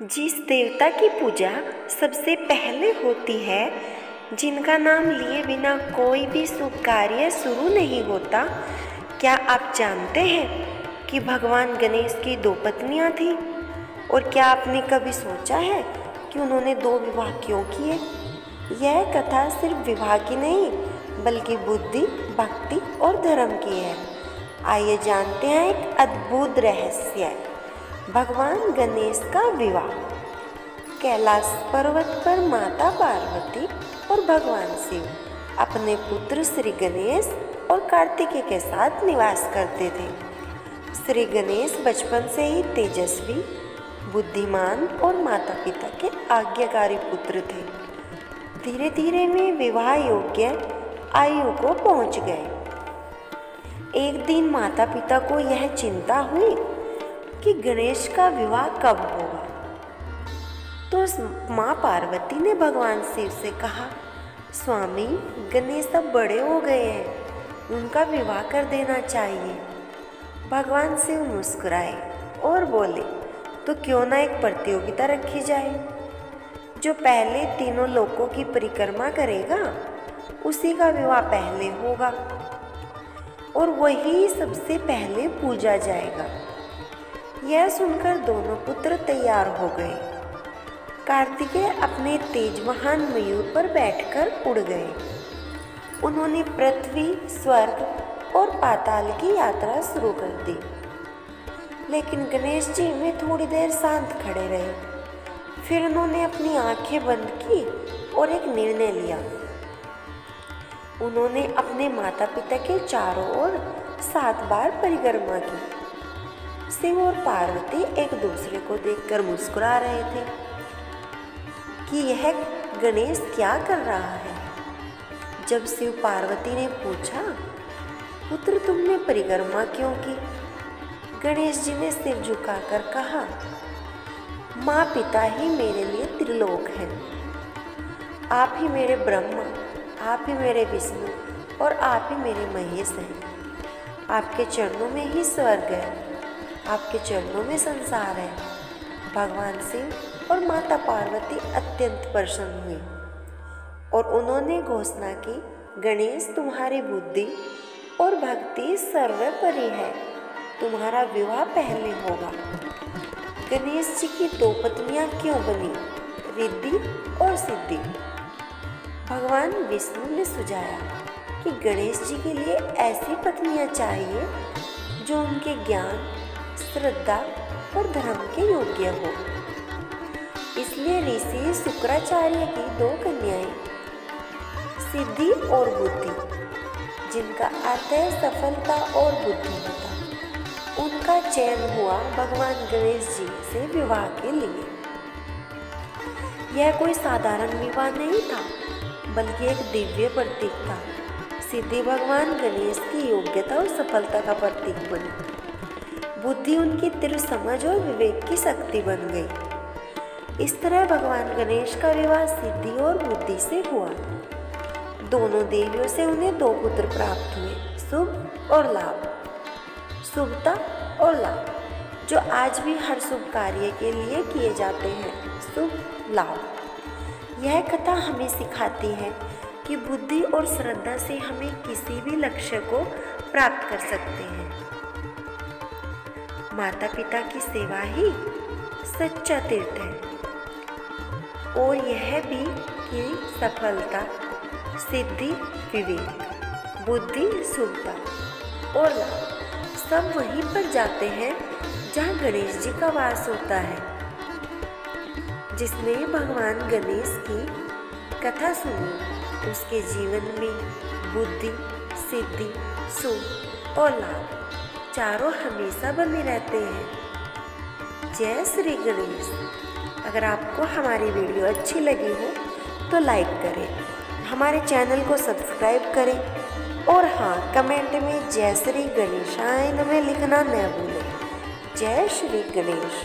जिस देवता की पूजा सबसे पहले होती है, जिनका नाम लिए बिना कोई भी शुभ कार्य शुरू नहीं होता, क्या आप जानते हैं कि भगवान गणेश की 2 पत्नियां थीं? और क्या आपने कभी सोचा है कि उन्होंने 2 विवाह क्यों किए? यह कथा सिर्फ विवाह की नहीं, बल्कि बुद्धि, भक्ति और धर्म की है। आइए जानते हैं एक अद्भुत रहस्य। भगवान गणेश का विवाह। कैलाश पर्वत पर माता पार्वती और भगवान शिव अपने पुत्र श्री गणेश और कार्तिकेय के साथ निवास करते थे। श्री गणेश बचपन से ही तेजस्वी, बुद्धिमान और माता पिता के आज्ञाकारी पुत्र थे। धीरे धीरे वे विवाह योग्य आयु को पहुंच गए। एक दिन माता पिता को यह चिंता हुई कि गणेश का विवाह कब होगा। तो माँ पार्वती ने भगवान शिव से कहा, स्वामी, गणेश अब बड़े हो गए हैं, उनका विवाह कर देना चाहिए। भगवान शिव मुस्कुराए और बोले, तो क्यों ना एक प्रतियोगिता रखी जाए। जो पहले तीनों लोकों की परिक्रमा करेगा, उसी का विवाह पहले होगा और वही सबसे पहले पूजा जाएगा। यह सुनकर दोनों पुत्र तैयार हो गए। कार्तिकेय अपने तेजवाहन मयूर पर बैठकर उड़ गए। उन्होंने पृथ्वी, स्वर्ग और पाताल की यात्रा शुरू कर दी। लेकिन गणेश जी वे थोड़ी देर शांत खड़े रहे। फिर उन्होंने अपनी आंखें बंद की और एक निर्णय लिया। उन्होंने अपने माता पिता के चारों ओर 7 बार परिक्रमा की। शिव और पार्वती एक दूसरे को देखकर मुस्कुरा रहे थे कि यह गणेश क्या कर रहा है। जब शिव पार्वती ने पूछा, पुत्र, तुमने परिक्रमा क्यों की? गणेश जी ने सिर झुकाकर कहा, माँ पिता ही मेरे लिए त्रिलोक हैं। आप ही मेरे ब्रह्मा, आप ही मेरे विष्णु और आप ही मेरे महेश हैं। आपके चरणों में ही स्वर्ग है, आपके चरणों में संसार है। भगवान शिव और माता पार्वती अत्यंत प्रसन्न हुई और उन्होंने घोषणा की, गणेश, तुम्हारी बुद्धि और भक्ति सर्वोपरि है, तुम्हारा विवाह पहले होगा। गणेश जी की 2 पत्नियां क्यों बनी? रिद्धि और सिद्धि। भगवान विष्णु ने सुझाया कि गणेश जी के लिए ऐसी पत्नियां चाहिए जो उनके ज्ञान, श्रद्धा और धर्म के योग्य हो। इसलिए ऋषि शुक्राचार्य की 2 कन्याएं, सिद्धि और बुद्धि, जिनका अर्थ है सफलता और बुद्धिमत्ता, उनका चयन हुआ भगवान गणेश जी से विवाह के लिए। यह कोई साधारण विवाह नहीं था, बल्कि एक दिव्य प्रतीक था। सिद्धि भगवान गणेश की योग्यता और सफलता का प्रतीक बनी। बुद्धि उनकी तीव्र समझ और विवेक की शक्ति बन गई। इस तरह भगवान गणेश का विवाह सिद्धि और बुद्धि से हुआ। दोनों देवियों से उन्हें 2 पुत्र प्राप्त हुए, शुभ और लाभ। शुभता और लाभ, जो आज भी हर शुभ कार्य के लिए किए जाते हैं। शुभ लाभ। यह कथा हमें सिखाती है कि बुद्धि और श्रद्धा से हमें किसी भी लक्ष्य को प्राप्त कर सकते हैं। माता पिता की सेवा ही सच्चा तीर्थ है। और यह भी कि सफलता, सिद्धि, विवेक, बुद्धि, शुभता और लाभ सब वहीं पर जाते हैं जहाँ गणेश जी का वास होता है। जिसने भगवान गणेश की कथा सुनी, उसके जीवन में बुद्धि, सिद्धि, शुभ और लाभ चारों हमेशा बने रहते हैं। जय श्री गणेश। अगर आपको हमारी वीडियो अच्छी लगी हो तो लाइक करें, हमारे चैनल को सब्सक्राइब करें और हाँ, कमेंट में जय श्री गणेशाय नमः लिखना न भूलें। जय श्री गणेश।